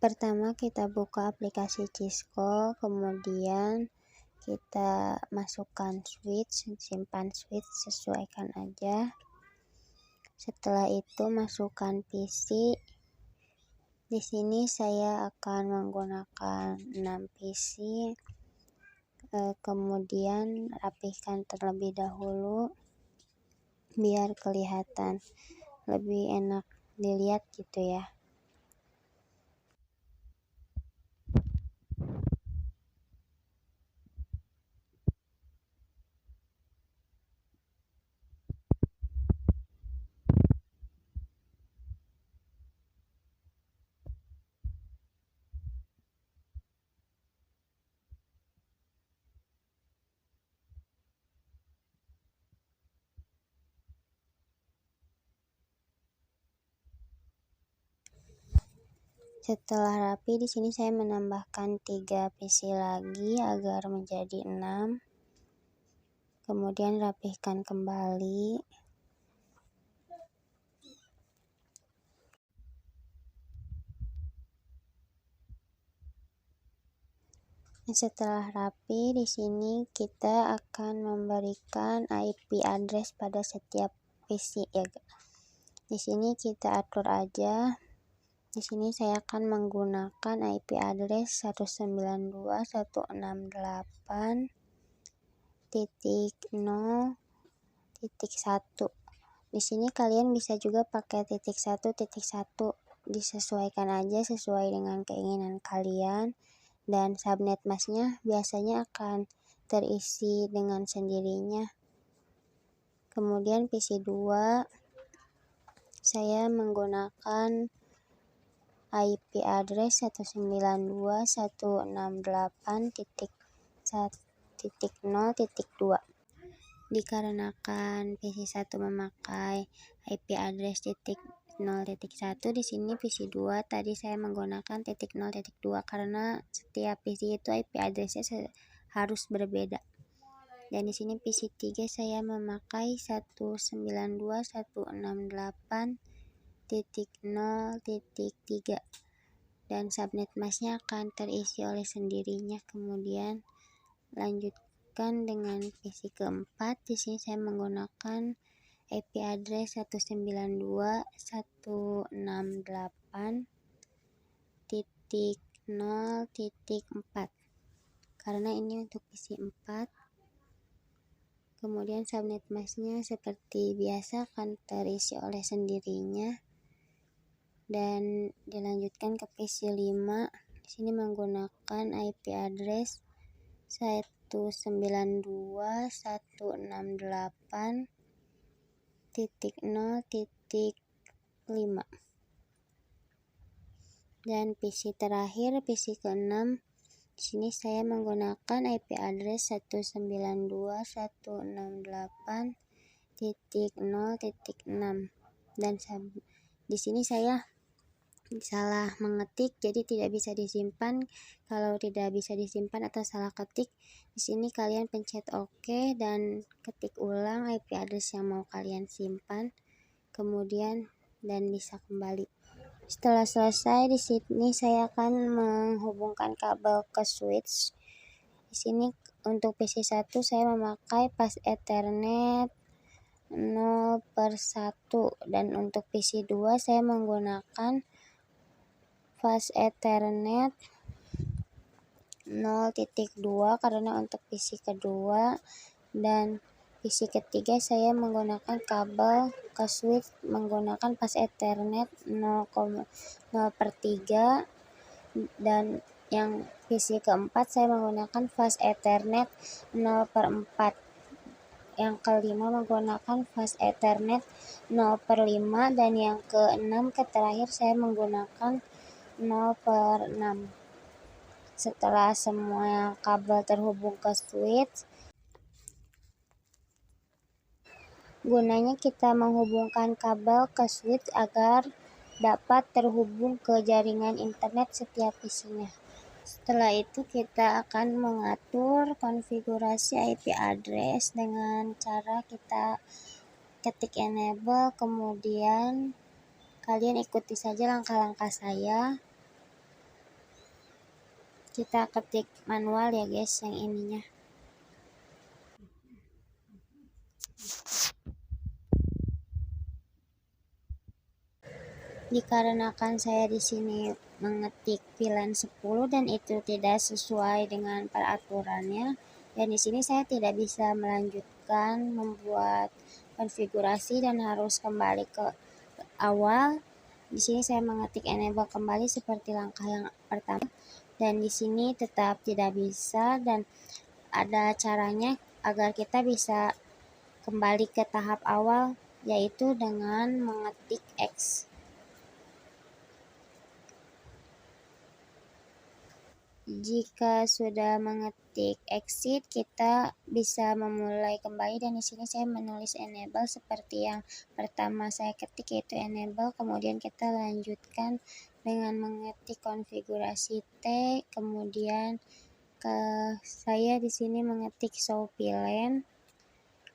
Pertama kita buka aplikasi Cisco, kemudian kita masukkan switch, simpan switch, sesuaikan aja. Setelah itu masukkan PC. Di sini saya akan menggunakan 6 PC. Kemudian rapihkan terlebih dahulu biar kelihatan lebih enak dilihat gitu ya. Setelah rapi, di sini saya menambahkan 3 PC lagi agar menjadi 6. Kemudian rapihkan kembali. Setelah rapi, di sini kita akan memberikan IP address pada setiap PC ya. Di sini kita atur aja. Di sini saya akan menggunakan IP address 192.168.0.1. Di sini kalian bisa juga pakai .1.1, disesuaikan aja sesuai dengan keinginan kalian. Dan subnet masknya biasanya akan terisi dengan sendirinya. Kemudian PC 2 saya menggunakan IP address 192.168.0.2. Dikarenakan PC 1 memakai IP address .0.1, di sini PC 2 tadi saya menggunakan .0.2 karena setiap PC itu IP addressnya harus berbeda. Dan di sini PC 3 saya memakai 192.168.0.3 dan subnet masknya akan terisi oleh sendirinya. Kemudian lanjutkan dengan PC keempat. Di sini saya menggunakan IP address 192.168.0.4 karena ini untuk PC 4. Kemudian subnet masknya seperti biasa akan terisi oleh sendirinya. Dan dilanjutkan ke PC 5. Di sini menggunakan IP address 192.168.0.5. Dan PC terakhir, PC ke-6. Di sini saya menggunakan IP address 192.168.0.6 dan di sini saya salah mengetik jadi tidak bisa disimpan. Kalau tidak bisa disimpan atau salah ketik, di sini kalian pencet OK dan ketik ulang IP address yang mau kalian simpan, kemudian dan bisa kembali. Setelah selesai, di sini saya akan menghubungkan kabel ke switch. Di sini untuk PC 1 saya memakai pas Ethernet 0/1 dan untuk PC 2 saya menggunakan pas Ethernet 0.2 karena untuk PC kedua. Dan PC ketiga saya menggunakan kabel ke switch menggunakan pas Ethernet 0,0/3 dan yang PC keempat saya menggunakan fast Ethernet 0/4. Yang kelima menggunakan fast Ethernet 0/5 dan yang keenam terakhir saya menggunakan 0/6. Setelah semua kabel terhubung ke switch, gunanya kita menghubungkan kabel ke switch agar dapat terhubung ke jaringan internet setiap PC-nya. Setelah itu kita akan mengatur konfigurasi IP address dengan cara kita ketik enable, kemudian kalian ikuti saja langkah-langkah saya. kita ketik manual ya guys yang ininya. Dikarenakan saya di sini mengetik pilihan 10 dan itu tidak sesuai dengan peraturannya, dan di sini saya tidak bisa melanjutkan membuat konfigurasi dan harus kembali ke awal. Di sini saya mengetik enable kembali seperti langkah yang pertama, dan di sini tetap tidak bisa, dan ada caranya agar kita bisa kembali ke tahap awal, yaitu dengan mengetik X. Jika sudah mengetik exit, kita bisa memulai kembali, dan di sini saya menulis enable seperti yang pertama saya ketik, yaitu enable. Kemudian kita lanjutkan dengan mengetik konfigurasi T, kemudian saya di sini mengetik show pilihan.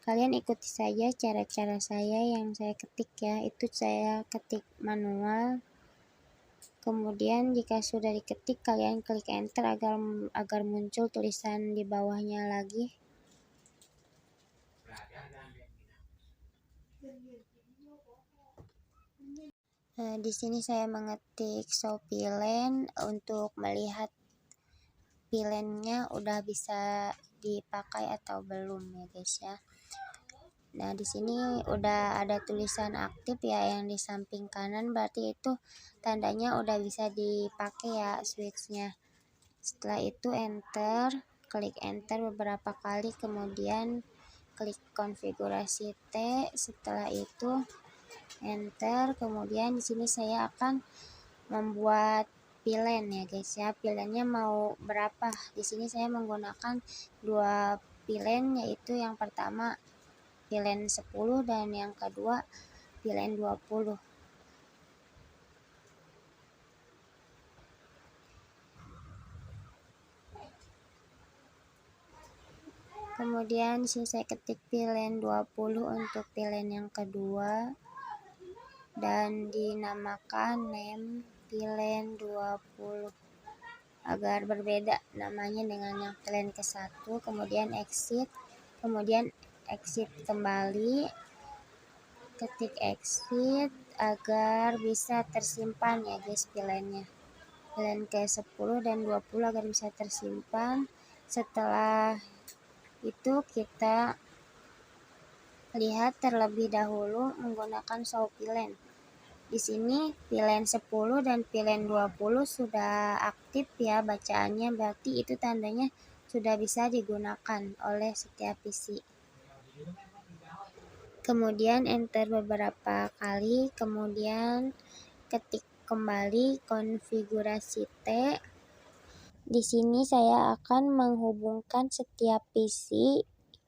Kalian ikuti saja cara-cara saya yang saya ketik ya, itu saya ketik manual. Kemudian jika sudah diketik, kalian klik enter agar muncul tulisan di bawahnya lagi. Di sini saya mengetik show pilihan untuk melihat pilihannya udah bisa dipakai atau belum ya guys ya. Nah, di sini udah ada tulisan aktif ya yang di samping kanan, berarti itu tandanya udah bisa dipakai ya switchnya. Setelah itu klik enter beberapa kali, kemudian klik konfigurasi T. Setelah itu enter, kemudian di sini saya akan membuat pilihan ya guys ya. Pilihannya mau berapa? Di sini saya menggunakan 2 pilihan, yaitu yang pertama pilihan 10 dan yang kedua pilihan 20. Kemudian sini saya ketik pilihan 20 untuk pilihan yang kedua dan dinamakan name pilihan 20 agar berbeda namanya dengan yang pilihan ke-1. Kemudian exit, kemudian exit kembali, ketik exit agar bisa tersimpan ya guys pilihannya. Pilihan ke-10 dan 20 agar bisa tersimpan. Setelah itu kita lihat terlebih dahulu menggunakan show pilihan. Di sini pilihan 10 dan pilihan 20 sudah aktif ya bacaannya, berarti itu tandanya sudah bisa digunakan oleh setiap PC. Kemudian enter beberapa kali, kemudian ketik kembali konfigurasi T. Di sini saya akan menghubungkan setiap PC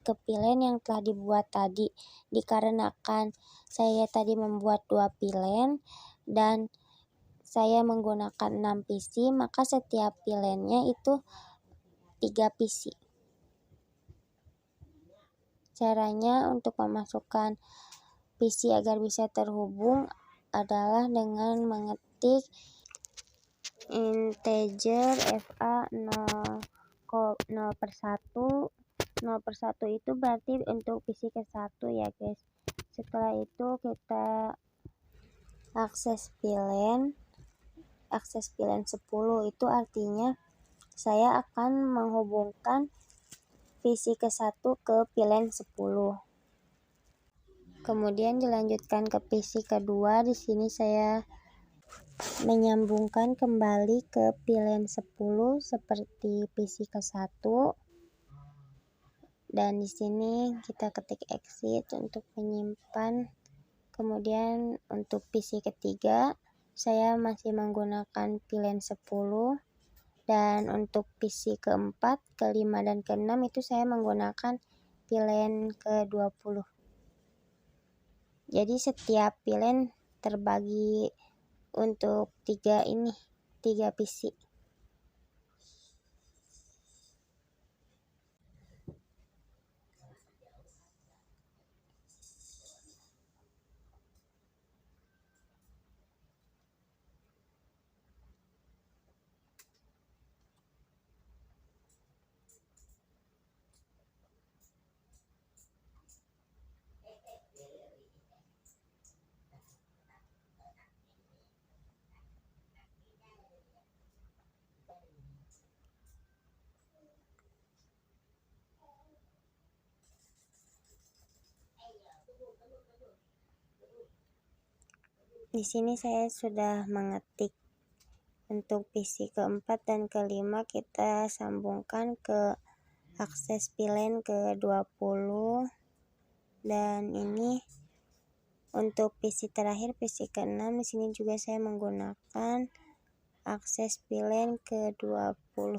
ke pilihan yang telah dibuat tadi. Dikarenakan saya tadi membuat 2 pilihan dan saya menggunakan 6 PC, maka setiap pilihannya itu 3 PC. Caranya untuk memasukkan PC agar bisa terhubung adalah dengan mengetik integer fa 0/1. 0/1 itu berarti untuk PC ke-1 ya guys. Setelah itu kita akses pilihan 10, itu artinya saya akan menghubungkan PC ke-1 ke pilihan 10. Kemudian dilanjutkan ke PC kedua. Di sini saya menyambungkan kembali ke pilihan 10 seperti PC ke-1. Dan di sini kita ketik exit untuk menyimpan. Kemudian untuk PC ketiga saya masih menggunakan pilihan 10, dan untuk PC keempat, kelima, dan keenam itu saya menggunakan pilihan ke-20. Jadi setiap pilihan terbagi untuk 3 PC. Di sini saya sudah mengetik. Untuk PC keempat dan kelima kita sambungkan ke akses VLAN ke 20, dan ini untuk PC terakhir, PC ke-6, di sini juga saya menggunakan akses VLAN ke 20.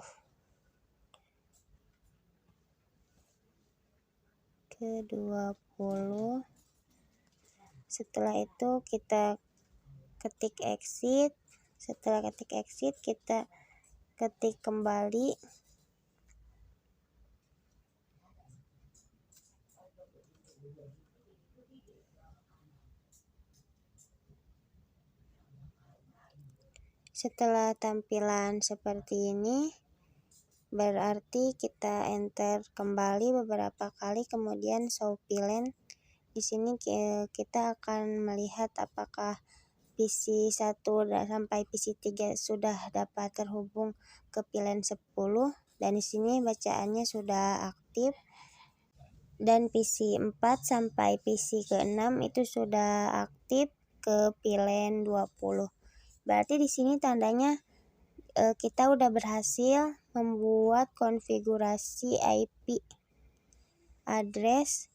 Setelah itu kita ketik exit. Setelah ketik exit, kita ketik kembali. Setelah tampilan seperti ini, berarti kita enter kembali beberapa kali, kemudian show VLAN. Di sini kita akan melihat apakah PC 1 sampai PC 3 sudah dapat terhubung ke VLAN 10, dan di sini bacaannya sudah aktif. Dan PC 4 sampai PC ke-6 itu sudah aktif ke VLAN 20. Berarti di sini tandanya kita udah berhasil membuat konfigurasi IP address.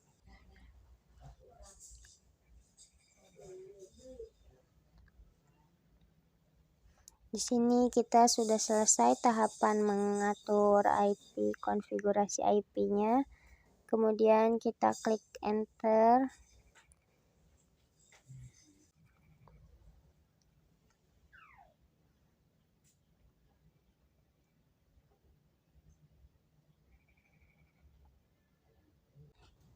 Di sini kita sudah selesai tahapan mengatur IP, konfigurasi IP-nya. Kemudian kita klik enter.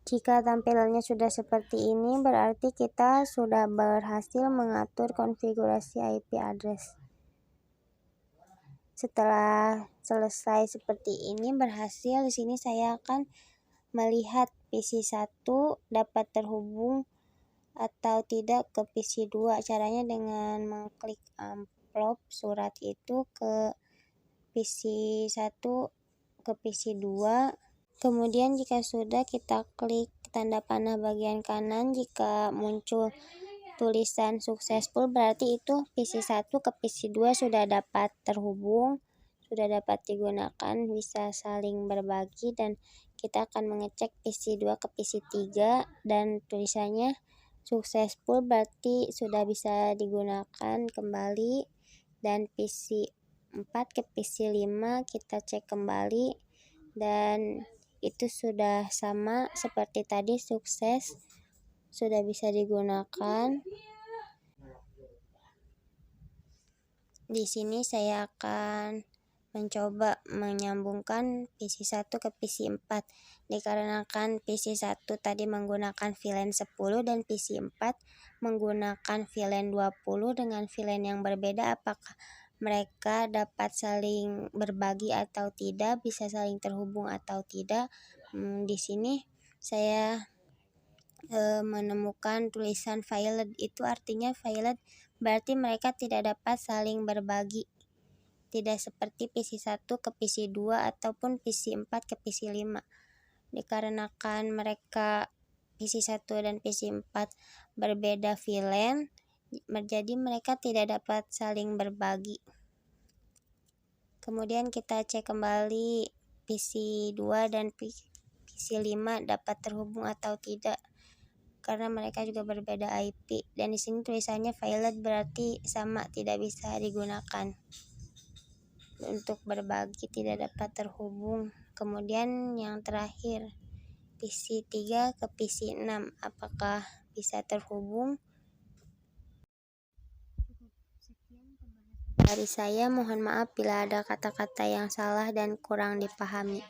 Jika tampilannya sudah seperti ini, berarti kita sudah berhasil mengatur konfigurasi IP address. Setelah selesai seperti ini, berhasil, di sini saya akan melihat PC 1 dapat terhubung atau tidak ke PC 2. Caranya dengan mengklik amplop surat itu ke PC 1 ke PC 2. Kemudian jika sudah, kita klik tanda panah bagian kanan. Jika muncul tulisan successful, berarti itu PC 1 ke PC 2 sudah dapat terhubung, sudah dapat digunakan, bisa saling berbagi, dan kita akan mengecek PC 2 ke PC 3 dan tulisannya successful, berarti sudah bisa digunakan kembali. Dan PC 4 ke PC 5 kita cek kembali, dan itu sudah sama seperti tadi, sukses, sudah bisa digunakan. Di sini saya akan mencoba menyambungkan PC 1 ke PC 4. Dikarenakan PC 1 tadi menggunakan VLAN 10 dan PC 4 menggunakan VLAN 20 dengan VLAN yang berbeda, apakah mereka dapat saling berbagi atau tidak, bisa saling terhubung atau tidak. Di sini saya menemukan tulisan failed, itu artinya failed berarti mereka tidak dapat saling berbagi, tidak seperti PC 1 ke PC 2 ataupun PC 4 ke PC 5. Dikarenakan mereka PC 1 dan PC 4 berbeda VLAN, jadi mereka tidak dapat saling berbagi. Kemudian kita cek kembali PC 2 dan PC 5 dapat terhubung atau tidak, karena mereka juga berbeda IP. Dan di sini tulisannya failed, berarti sama, tidak bisa digunakan untuk berbagi, tidak dapat terhubung. Kemudian yang terakhir, PC 3 ke PC 6, apakah bisa terhubung? Dari saya, mohon maaf bila ada kata-kata yang salah dan kurang dipahami.